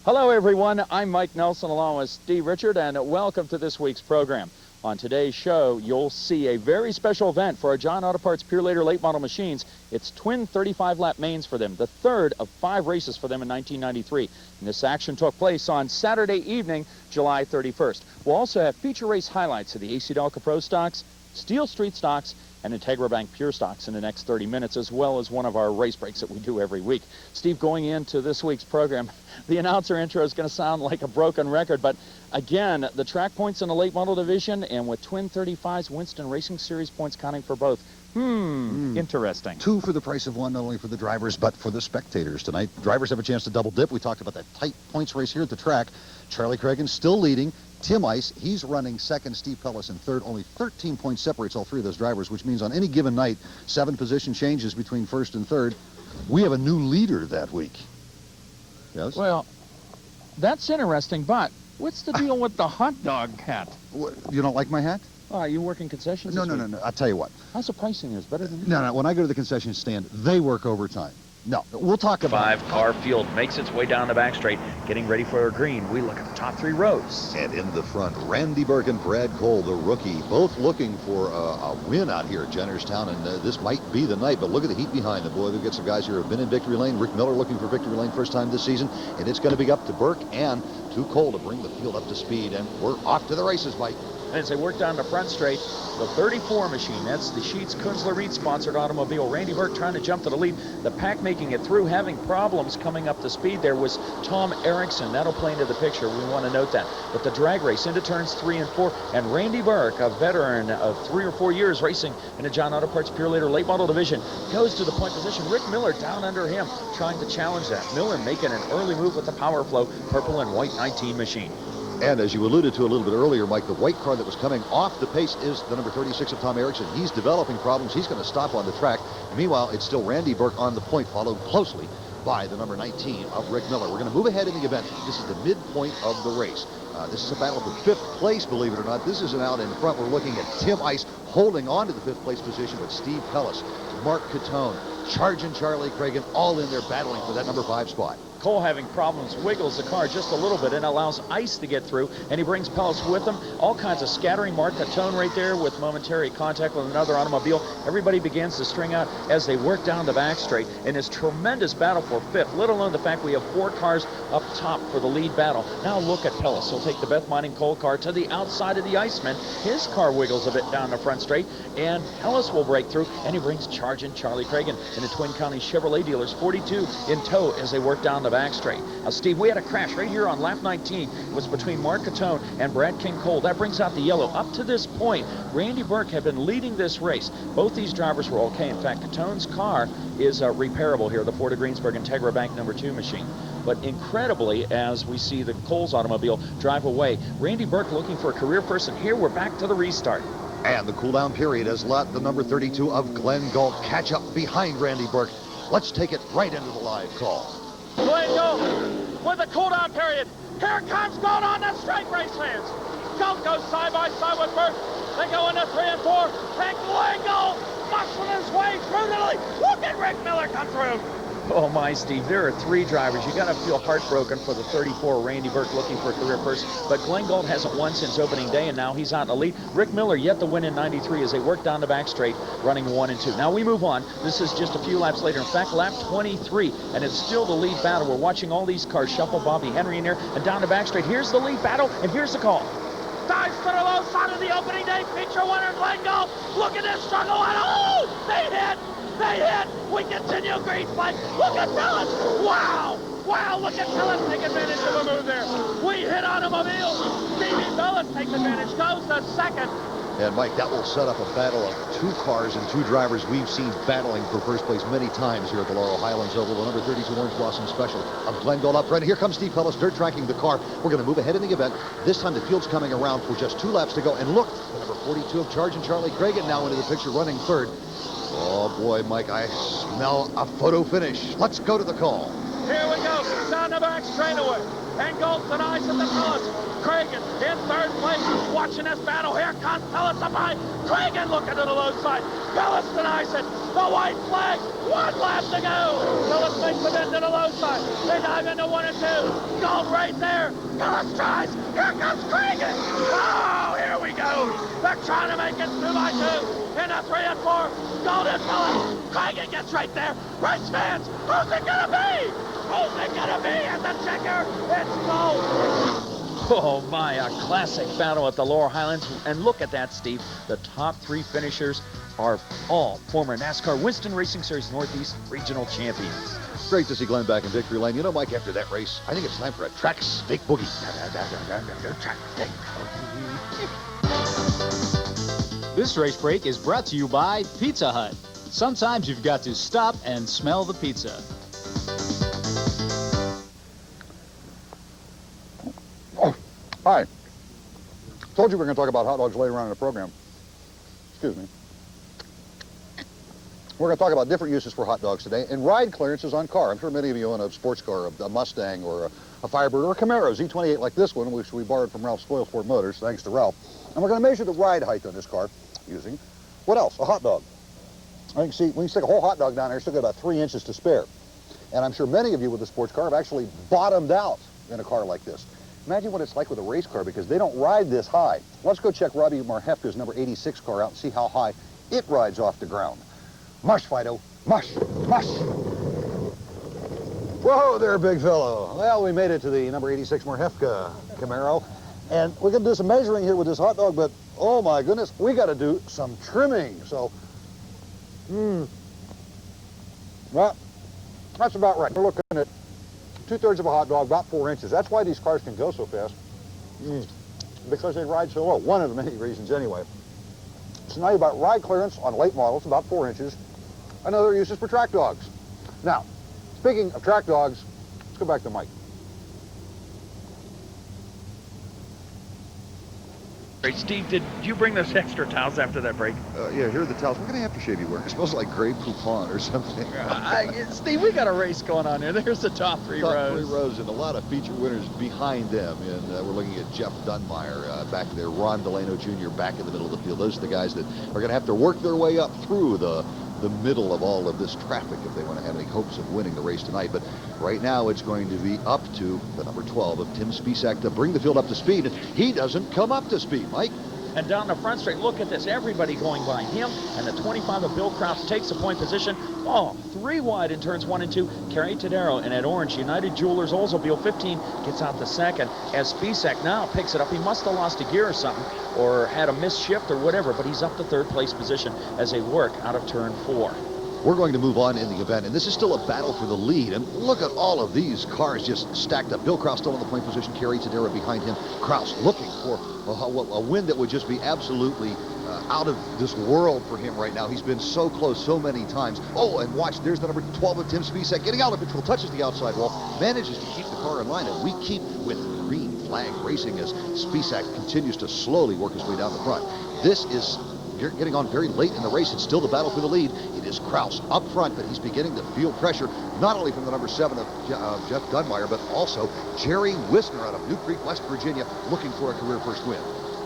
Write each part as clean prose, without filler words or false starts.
Hello, everyone. I'm Mike Nelson along with Steve Richard, and welcome to this week's program. On today's show, you'll see a very special event for our John Auto Parts Pure Later late model machines. It's twin 35-lap mains for them, the third of 5 races for them in 1993. And this action took place on Saturday evening, July 31st. We'll also have feature race highlights of the STIHL Pro stocks, STIHL Street stocks, and Integra Bank Pure stocks in the next 30 minutes, as well as one of our race breaks that we do every week. Steve, going into this week's program, the announcer intro is going to sound like a broken record, but again, the track points in the late model division, and with Twin 35's Winston Racing Series points counting for both. Interesting. 2 for the price of 1, not only for the drivers, but for the spectators tonight. Drivers have a chance to double dip. We talked about that tight points race here at the track. Charlie Cregan still leading. Tim Ice, he's running second. Steve Pellis in third. Only 13 points separates all 3 of those drivers, which means on any given night, 7 position changes between first and third. We have a new leader that week. Yes? Well, that's interesting, but what's the deal with the hot dog hat? You don't like my hat? Oh, are you working concessions? No. I'll tell you what. How's the pricing there? Is better than No. When I go to the concession stand, they work overtime. No, we'll talk about 5-car field makes its way down the back straight, getting ready for a green. We look at the top 3 rows. And in the front, Randy Burke and Brad Cole, the rookie, both looking for a win out here at Jennerstown, and this might be the night, but look at the heat behind them. Boy, they've got some guys here who have been in victory lane. Rick Miller looking for victory lane first time this season, and it's going to be up to Burke and to Cole to bring the field up to speed, and we're off to the races, Mike. As they work down the front straight, the 34 machine, that's the Sheets Kunzler Reed sponsored automobile. Randy Burke trying to jump to the lead. The pack making it through, having problems coming up to speed. There was Tom Erickson. That'll play into the picture. We want to note that. But the drag race into turns 3 and 4. And Randy Burke, a veteran of 3 or 4 years racing in the John Auto Parts Pure Later late model division, goes to the point position. Rick Miller down under him, trying to challenge that. Miller making an early move with the Power Flow purple and white 19 machine. And as you alluded to a little bit earlier, Mike, the white car that was coming off the pace is the number 36 of Tom Erickson. He's developing problems. He's going to stop on the track. Meanwhile, it's still Randy Burke on the point, followed closely by the number 19 of Rick Miller. We're going to move ahead in the event. This is the midpoint of the race. This is a battle for 5th place, believe it or not. This isn't out in front. We're looking at Tim Ice holding on to the 5th place position, but Steve Pellis, Mark Catone, Charging Charlie Cregan, all in there battling for that number 5 spot. Cole having problems, wiggles the car just a little bit and allows Ice to get through, and he brings Pellis with him. All kinds of scattering. Mark Catone right there with momentary contact with another automobile. Everybody begins to string out as they work down the back straight in this tremendous battle for 5th, let alone the fact we have 4 cars up top for the lead battle. Now look at Pellis. He'll take the Beth Mining Cole car to the outside of the Iceman. His car wiggles a bit down the front straight, and Pellis will break through, and he brings Charging Charlie Cregan in the Twin County Chevrolet dealers 42 in tow as they work down the back straight. Now, Steve, we had a crash right here on lap 19. It was between Mark Catone and Brad King Cole. That brings out the yellow. Up to this point, Randy Burke had been leading this race. Both these drivers were okay. In fact, Catone's car is repairable here, the Ford of Greensburg Integra Bank number 2 machine. But incredibly, as we see the Cole's automobile drive away, Randy Burke looking for a career first, and here we're back to the restart. And the cool-down period has let the number 32 of Glenn Galt catch up behind Randy Burke. Let's take it right into the live call. Glenn Galt with the cool-down period. Here comes Galt on the straight, race fans. Galt goes side by side with Burke. They go into 3 and 4. And Glenn Galt muscling his way through the lead. Look at Rick Miller come through. Oh my, Steve, there are 3 drivers. You got to feel heartbroken for the 34, Randy Burke, looking for a career first. But Glenn Galt hasn't won since opening day, and now he's out in the lead. Rick Miller yet to win in 93 as they work down the back straight, running 1 and 2. Now we move on. This is just a few laps later. In fact, lap 23, and it's still the lead battle. We're watching all these cars shuffle. Bobby Henry in there, and down the back straight. Here's the lead battle, and here's the call. Dives to the low side of the opening day feature winner, Glenn Galt. Look at this struggle. Oh, they hit. They hit. We continue green flag. Look at Pellis. Wow. Wow, look at Pellis take advantage of a move there. We hit automobile. Stevie Pellis takes advantage. Goes to second. And, Mike, that will set up a battle of 2 cars and 2 drivers we've seen battling for first place many times here at the Laurel Highlands Oval. The number 32 Orange Blossom Special of Glenn Galt up front. Here comes Steve Pellis, dirt tracking the car. We're going to move ahead in the event. This time the field's coming around for just 2 laps to go. And look, the number 42 of Charging Charlie Cregan now into the picture, running 3rd. Oh, boy, Mike, I smell a photo finish. Let's go to the call. Here we go. down the back straightaway. And Golds and Ice at the Phillips. Cragen in third place. Watching this battle. Here comes Phillips up high. Cragen looking to the low side. Phillips and Ice at the white flag. 1 lap to go. Phillips makes it into the low side. They dive into 1 and 2. Gold right there. Phillips tries. Here comes Cragen. Oh, here we go. They're trying to make it 2 by 2. In a 3 and 4. Gold and Phillips. Cragen gets right there. Race fans. Who's it going to be? Who's it going to be at the checker? It's Gold. Oh my, a classic battle at the Laurel Highlands. And look at that, Steve. The top 3 finishers are all former NASCAR Winston Racing Series Northeast Regional Champions. Great to see Glenn back in victory lane. You know, Mike, after that race, I think it's time for a track steak boogie. Track steak. This race break is brought to you by Pizza Hut. Sometimes you've got to stop and smell the pizza. Hi. Told you we were going to talk about hot dogs later on in the program. Excuse me. We're going to talk about different uses for hot dogs today and ride clearances on car. I'm sure many of you own a sports car, a Mustang or a Firebird or a Camaro Z28 like this one, which we borrowed from Ralph Spoil Sport Motors, thanks to Ralph. And we're going to measure the ride height on this car using, what else? A hot dog. I can see, when you stick a whole hot dog down there, you still got about 3 inches to spare. And I'm sure many of you with a sports car have actually bottomed out in a car like this. Imagine what it's like with a race car because they don't ride this high. Let's go check Robbie Marhefka's number 86 car out and see how high it rides off the ground. Mush, Fido. Mush, mush. Whoa there, big fellow. Well, we made it to the number 86 Marhefka Camaro. And we're going to do some measuring here with this hot dog, but oh my goodness, we got to do some trimming. So, well, that's about right. We're looking at 2/3 of a hot dog, about 4 inches. That's why these cars can go so fast, because they ride so low. One of the many reasons, anyway. So now you've got ride clearance on late models, about 4 inches. Another uses for track dogs. Now, speaking of track dogs, let's go back to Mike. Great, Steve, did you bring those extra towels after that break? Yeah, here are the towels. What kind of aftershave you wearing? It smells like Grey Poupon or something. Steve, we got a race going on here. There's the top 3 rows. Top 3 rows and a lot of feature winners behind them. And we're looking at Jeff Dunmeyer back there, Ron Delano Jr. back in the middle of the field. Those are the guys that are going to have to work their way up through the middle of all of this traffic if they want to have any hopes of winning the race tonight. But right now it's going to be up to the number 12 of Tim Spisak to bring the field up to speed. And he doesn't come up to speed, Mike. And down the front straight, look at this. Everybody going by him. And the 25 of Bill Kraus takes the point position. Oh, 3 wide in turns 1 and 2. Kerry Tadero and at orange, United Jewelers Oldsmobile 15 gets out the second. As Spisak now picks it up. He must have lost a gear or something or had a missed shift or whatever, but he's up to 3rd place position as they work out of turn 4. We're going to move on in the event, and this is still a battle for the lead. And look at all of these cars just stacked up. Bill Kraus still in the point position, Kerry Tadera behind him. Kraus looking for a win that would just be absolutely out of this world for him right now. He's been so close so many times. Oh, and watch, there's the number 12 of Tim Spisak getting out of control, touches the outside wall, manages to keep the car in line, and we keep with green flag racing as Spisak continues to slowly work his way down the front. This is getting on very late in the race. It's still the battle for the lead. It is Kraus up front, but he's beginning to feel pressure, not only from the number 7 of Jeff Dunmeyer, but also Jerry Wisner out of New Creek, West Virginia, looking for a career first win.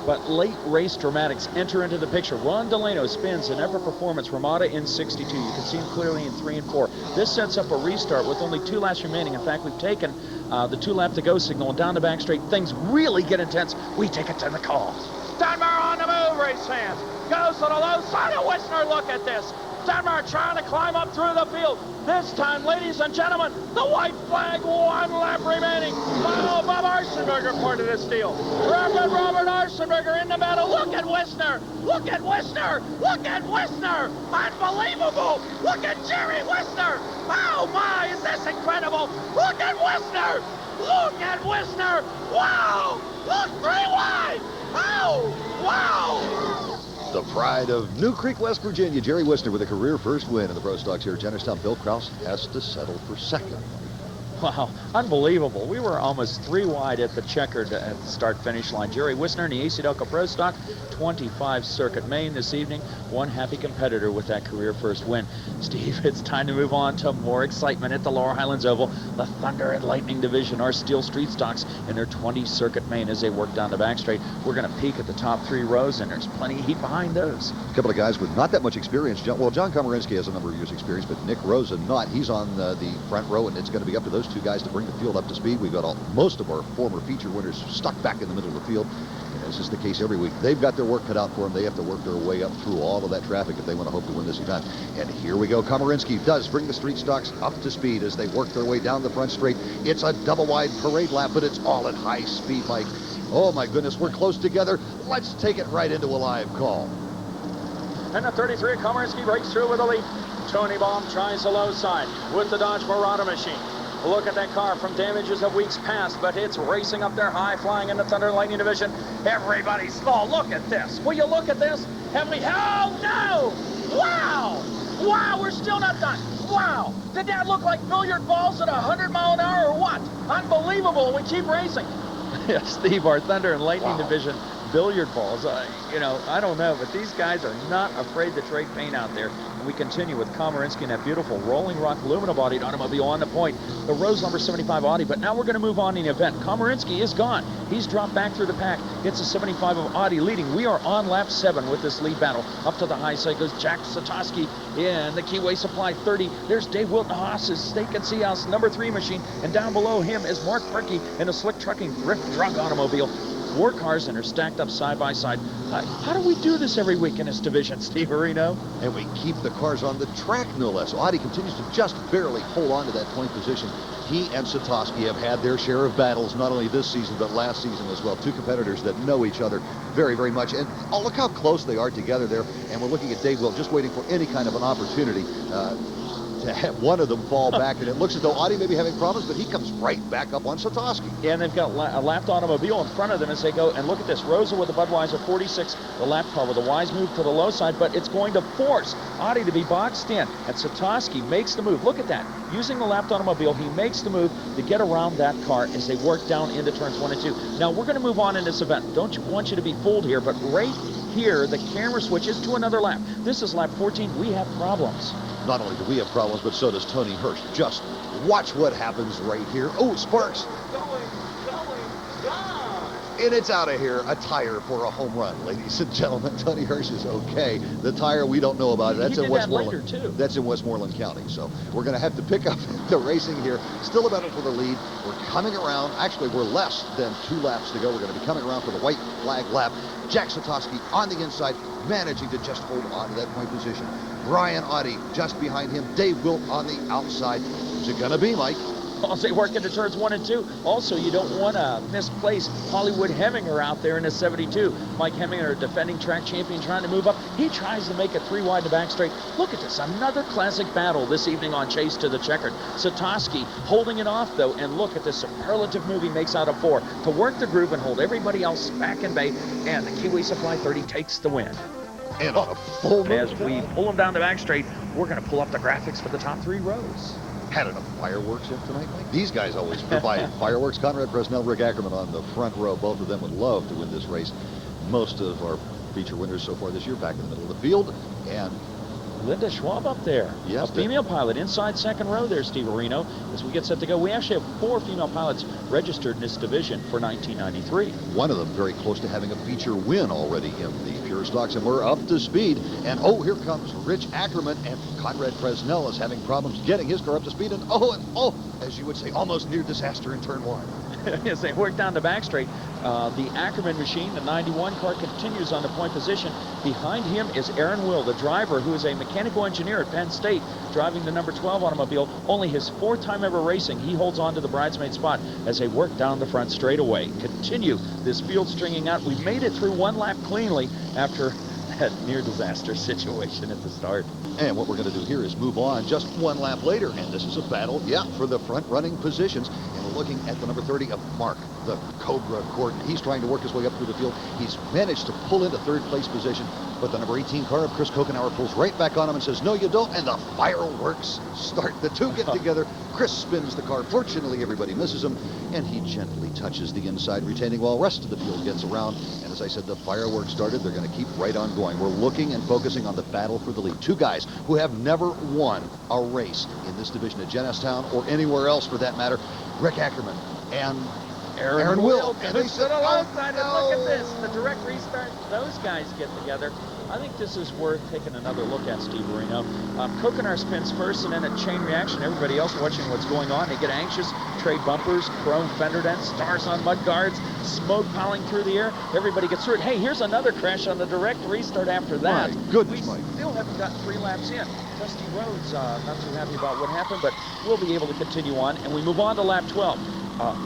But late race dramatics enter into the picture. Ron Delano spins an Ever Performance Ramada in 62. You can see him clearly in 3 and 4. This sets up a restart with only 2 laps remaining. In fact, we've taken the 2 lap to go signal, and down the back straight, things really get intense. We take it to the call. Dunmeyer on the move, race fans. Goes to the low side of Wisner. Look at this. Dunmeyer trying to climb up through the field. This time, ladies and gentlemen, the white flag, 1 lap remaining. Oh, Bob Arsenberger part of this deal. Reverend Robert Arsenberger in the battle. Look at Wisner. Look at Wisner. Look at Wisner. Unbelievable. Look at Jerry Wisner. Oh, my, is this incredible. Look at Wisner. Look at Wisner. Wow. Look, 3 wide. Oh, wow. The pride of New Creek, West Virginia, Jerry Wisner with a career first win in the Pro Stocks here at Jennerstown. Bill Kraus has to settle for second. Wow, unbelievable. We were almost 3 wide at the checkered at the start-finish line. Jerry Wisner in the AC Delco Pro Stock 25 Circuit Main this evening. One happy competitor with that career first win. Steve, it's time to move on to more excitement at the Laurel Highlands Oval. The Thunder and Lightning division are STIHL Street Stocks in their 20 Circuit Main as they work down the back straight. We're going to peek at the top 3 rows, and there's plenty of heat behind those. A couple of guys with not that much experience. John Komarinsky has a number of years experience, but Nick Rosa not. He's on the front row, and it's going to be up to those 2 guys to bring the field up to speed. We've got most of our former feature winners stuck back in the middle of the field, and as is the case every week. They've got their work cut out for them. They have to work their way up through all of that traffic if they want to hope to win this event. And here we go. Komarinsky does bring the street stocks up to speed as they work their way down the front straight. It's a double-wide parade lap, but it's all at high speed, Mike. Oh, my goodness, we're close together. Let's take it right into a live call. And the 33, Komarinsky breaks through with a lead. Tony Baum tries the low side with the Dodge Murata machine. Look at that car from damages of weeks past, but it's racing up there high, flying in the Thunder and Lightning division. Everybody's small. Look at this. Will you look at this? Heavily. Oh, no! Wow! Wow, we're still not done. Wow! Did that look like billiard balls at 100 mile an hour or what? Unbelievable. We keep racing. Yeah, Steve, our Thunder and Lightning division billiard balls. You know, I don't know, but these guys are not afraid to trade paint out there. And we continue with Komarinsky in that beautiful Rolling Rock aluminum-bodied automobile on the point. The Rose number 75 Audi, but now we're going to move on in the event. Komarinsky is gone. He's dropped back through the pack. It's a 75 of Audi leading. We are on lap 7 with this lead battle. Up to the high side goes Jack Satoski in the Keyway Supply 30. There's Dave Wilton Haas's Steak and Sea House number 3 machine, and down below him is Mark Perky in a Slick Trucking Thrift Drug automobile. 4 cars and are stacked up side by side. How do we do this every week in this division, Steve Areno? And we keep the cars on the track, no less. Audi continues to just barely hold on to that point position. He and Satoski have had their share of battles, not only this season, but last season as well. 2 competitors that know each other very, very much. And oh, look how close they are together there. And we're looking at Dave Will just waiting for any kind of an opportunity to have one of them fall back. And it looks as though Audi may be having problems, but he comes right back up on Satoski. Yeah, and they've got a lapped automobile in front of them as they go. And look at this. Rosa with the Budweiser 46, the lap car with a wise move to the low side, but it's going to force Audi to be boxed in. And Satoski makes the move. Look at that. Using the lapped automobile, he makes the move to get around that car as they work down into turns 1 and 2. Now, we're going to move on in this event. Don't want you to be fooled here, but right here, the camera switches to another lap. This is lap 14. We have problems. Not only do we have problems, but so does Tony Hirsch. Just watch what happens right here. Oh, Sparks. Going. And it's out of here. A tire for a home run, ladies and gentlemen. Tony Hirsch is okay. The tire we don't know about. That's in Westmoreland. Too. That's in Westmoreland County. So we're going to have to pick up the racing here. Still a battle for the lead. We're coming around. Actually, we're less than 2 laps to go. We're going to be coming around for the white flag lap. Jack Satoski on the inside, managing to just hold on to that point position. Brian Audi just behind him. Dave Wilt on the outside. Who's it going to be, Mike? As they work into turns 1 and 2. Also, you don't want to misplace Hollywood Heminger out there in the 72. Mike Heminger, defending track champion, trying to move up. He tries to make it 3 wide to back straight. Look at this. Another classic battle this evening on Chase to the Checkered. Satoski holding it off, though, and look at this superlative move he makes out of 4 to work the groove and hold everybody else back in bay. And the Keyway Supply 30 takes the win. And on a full move. As we pull him down the back straight, we're going to pull up the graphics for the top 3 rows. Had enough fireworks in tonight, Mike? These guys always provide fireworks. Conrad Presnell, Rick Ackerman on the front row. Both of them would love to win this race. Most of our feature winners so far this year back in the middle of the field. And Linda Schwab up there. Yes, a female pilot inside second row there, Steve Areno, as we get set to go. We actually have 4 female pilots registered in this division for 1993. One of them very close to having a feature win already in the pure stocks, and we're up to speed. And oh, here comes Rich Ackerman, and Conrad Presnell is having problems getting his car up to speed. And oh, as you would say, almost near disaster in turn 1. As they work down the back straight, the Ackerman machine, the 91 car, continues on the point position. Behind him is Aaron Will, the driver, who is a mechanical engineer at Penn State, driving the number 12 automobile. Only his 4th time ever racing. He holds on to the bridesmaid spot as they work down the front straightaway. Continue this field stringing out. We made it through 1 lap cleanly after that near disaster situation at the start. And what we're going to do here is move on just 1 lap later, and this is a battle, for the front running positions. And looking at the number 30 of Mark, the Cobra Gordon. He's trying to work his way up through the field. He's managed to pull into third place position, but the number 18 car of Chris Kokenauer pulls right back on him and says, no, you don't, and the fireworks start. The two get together. Chris spins the car. Fortunately, everybody misses him, and he gently touches the inside retaining wall. Rest of the field gets around, and as I said, the fireworks started. They're going to keep right on going. We're looking and focusing on the battle for the lead. Two guys who have never won a race in this division at Jennerstown or anywhere else for that matter. Rick Ackerman and Aaron Will. And they said, look at this. The direct restart, those guys get together. I think this is worth taking another look at, Steve Marino. Kokenauer spins first, and then a chain reaction. Everybody else watching what's going on, they get anxious. Trade bumpers, chrome fender dents, stars on mud guards, smoke piling through the air. Everybody gets through it. Hey, here's another crash on the direct restart after that. My goodness, Mike. We still haven't got 3 laps in. Dusty Rhodes not too happy about what happened, but we'll be able to continue on, and we move on to lap 12.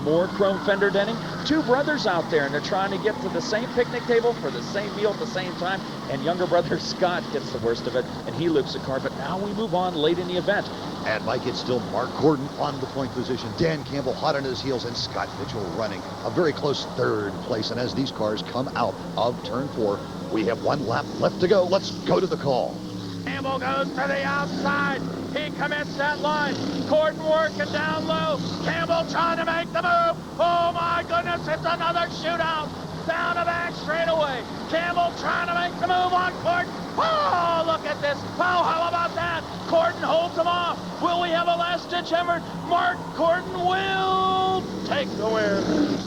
More chrome fender denting. Two brothers out there, and they're trying to get to the same picnic table for the same meal at the same time, and younger brother Scott gets the worst of it, and he loops the car. But now we move on late in the event. And Mike, it's still Mark Gordon on the point position. Dan Campbell hot on his heels, and Scott Mitchell running a very close third place. And as these cars come out of turn 4, we have 1 lap left to go. Let's go to the call. Campbell goes to the outside. He commits that line. Gordon working down low. Campbell trying to make the move. Oh my goodness, it's another shootout. Down the back straightaway. Campbell trying to make the move on Gordon. Oh, look at this. Oh, how about that? Gordon holds him off. Will we have a last-ditch effort? Mark Gordon will take the win.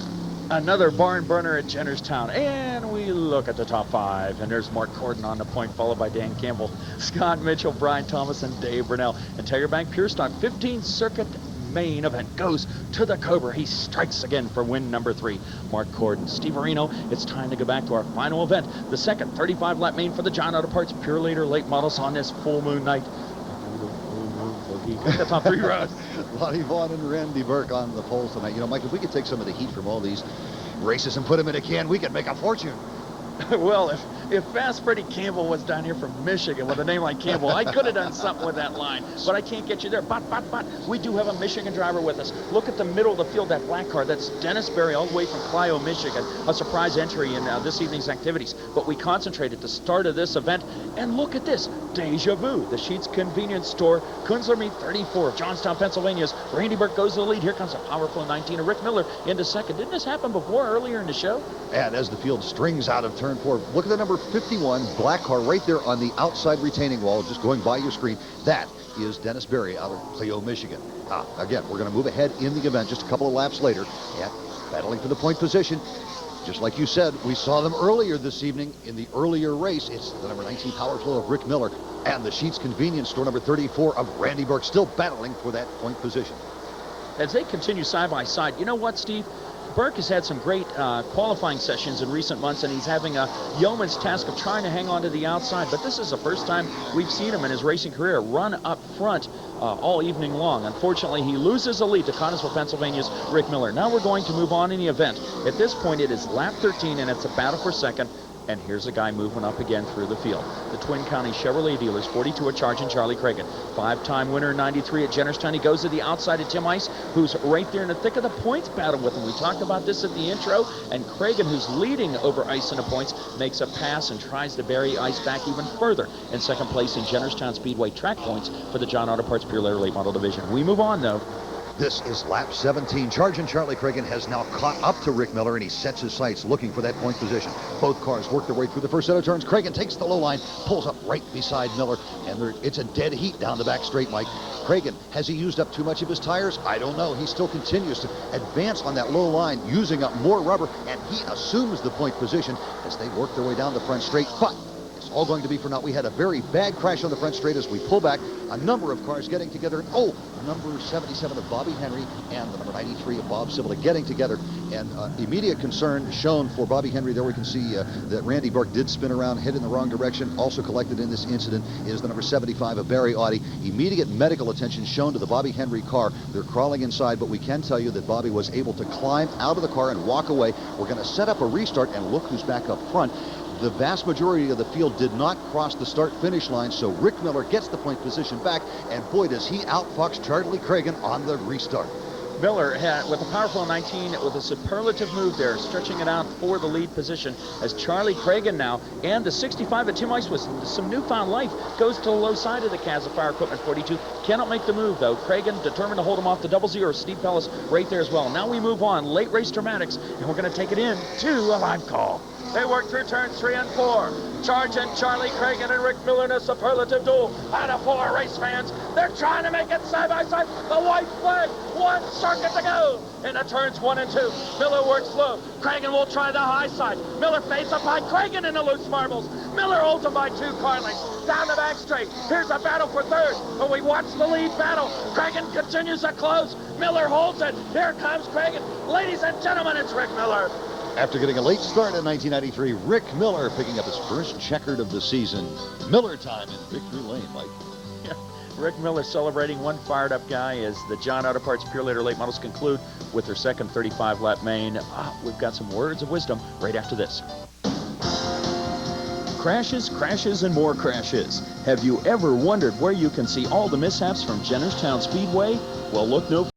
Another barn burner at Jennerstown, and we look at the top 5, and there's Mark Gordon on the point, followed by Dan Campbell, Scott Mitchell, Brian Thomas, and Dave Brunell. And Tiger Bank Pure Stock 15 Circuit main event goes to the Cobra. He strikes again for win number 3. Mark Gordon, Steve Marino, it's time to go back to our final event, the second 35-lap main for the John Auto Parts Pure Leader late models on this full moon night. The top 3 rows. Lonnie Vaughn and Randy Burke on the pole tonight. You know, Mike, if we could take some of the heat from all these races and put them in a can, we could make a fortune. Well, if Fast Freddie Campbell was down here from Michigan with a name like Campbell, I could have done something with that line, but I can't get you there. But, we do have a Michigan driver with us. Look at the middle of the field, that black car. That's Dennis Berry, all the way from Clio, Michigan. A surprise entry in this evening's activities. But we concentrate at the start of this event, and look at this. Deja Vu, the Sheetz Convenience Store, Kunzler Meat 34 of Johnstown, Pennsylvania's Randy Burke goes to the lead. Here comes a powerful 19 of Rick Miller into second. Didn't this happen before, earlier in the show? And as the field strings out of turn 4, look at the number 51 black car right there on the outside retaining wall, just going by your screen. That is Dennis Berry out of Clio, Michigan. Again, we're going to move ahead in the event just a couple of laps later, and battling for the point position. Just like you said, we saw them earlier this evening in the earlier race. It's the number 19 Power Flow of Rick Miller and the Sheetz Convenience Store number 34 of Randy Burke, still battling for that point position. As they continue side by side, you know what, Steve? Burke has had some great qualifying sessions in recent months, and he's having a yeoman's task of trying to hang on to the outside. But this is the first time we've seen him in his racing career run up front all evening long. Unfortunately, he loses the lead to Connellsville, Pennsylvania's Rick Miller. Now we're going to move on in the event. At this point, it is lap 13, and it's a battle for second. And here's a guy moving up again through the field. The Twin County Chevrolet dealers, 42 at Charging Charlie Cragen. 5-time winner in 93 at Jennerstown. He goes to the outside of Tim Ice, who's right there in the thick of the points battle with him. We talked about this at the intro. And Cragen, who's leading over Ice in the points, makes a pass and tries to bury Ice back even further in second place in Jennerstown Speedway track points for the John Auto Parts Pure Leader Late Model Division. We move on, though. This is lap 17. Charging Charlie Cragen has now caught up to Rick Miller, and he sets his sights looking for that point position. Both cars work their way through the first set of turns. Cragen takes the low line, pulls up right beside Miller, and it's a dead heat down the back straight, Mike. Cragen, has he used up too much of his tires? I don't know. He still continues to advance on that low line, using up more rubber, and he assumes the point position as they work their way down the front straight. But it's all going to be for naught. We had a very bad crash on the front straight as we pull back. A number of cars getting together. Oh, number 77 of Bobby Henry and the number 93 of Bob Sibley getting together. And immediate concern shown for Bobby Henry. There we can see that Randy Burke did spin around, head in the wrong direction. Also collected in this incident is the number 75 of Barry Audi. Immediate medical attention shown to the Bobby Henry car. They're crawling inside, but we can tell you that Bobby was able to climb out of the car and walk away. We're going to set up a restart, and look who's back up front. The vast majority of the field did not cross the start-finish line, so Rick Miller gets the point position back, and boy, does he outfox Charlie Cragen on the restart. Miller had, with a powerful 19, with a superlative move there, stretching it out for the lead position as Charlie Cragen now, and the 65 at Tim Weiss with some newfound life, goes to the low side of the Casa Fire Equipment 42. Cannot make the move, though. Cragen determined to hold him off the 00. Steve Pellis right there as well. Now we move on. Late race dramatics, and we're going to take it in to a live call. They work through turns 3 and 4. Charging Charlie Cragen and Rick Miller in a superlative duel. Out of 4 race fans. They're trying to make it side by side. The white flag. 1 circuit to go. Into turns 1 and 2. Miller works low. Cragen will try the high side. Miller fades up behind Cragen in the loose marbles. Miller holds him by 2 car lengths. Down the back straight. Here's a battle for third. But we watch the lead battle. Cragen continues to close. Miller holds it. Here comes Cragen. Ladies and gentlemen, it's Rick Miller. After getting a late start in 1993, Rick Miller picking up his first checkered of the season. Miller time in victory lane, Mike. Yeah. Rick Miller celebrating, one fired up guy as the John Auto Parts Pure Later Late Models conclude with their second 35-lap main. We've got some words of wisdom right after this. Crashes, crashes, and more crashes. Have you ever wondered where you can see all the mishaps from Jennerstown Speedway? Well, look no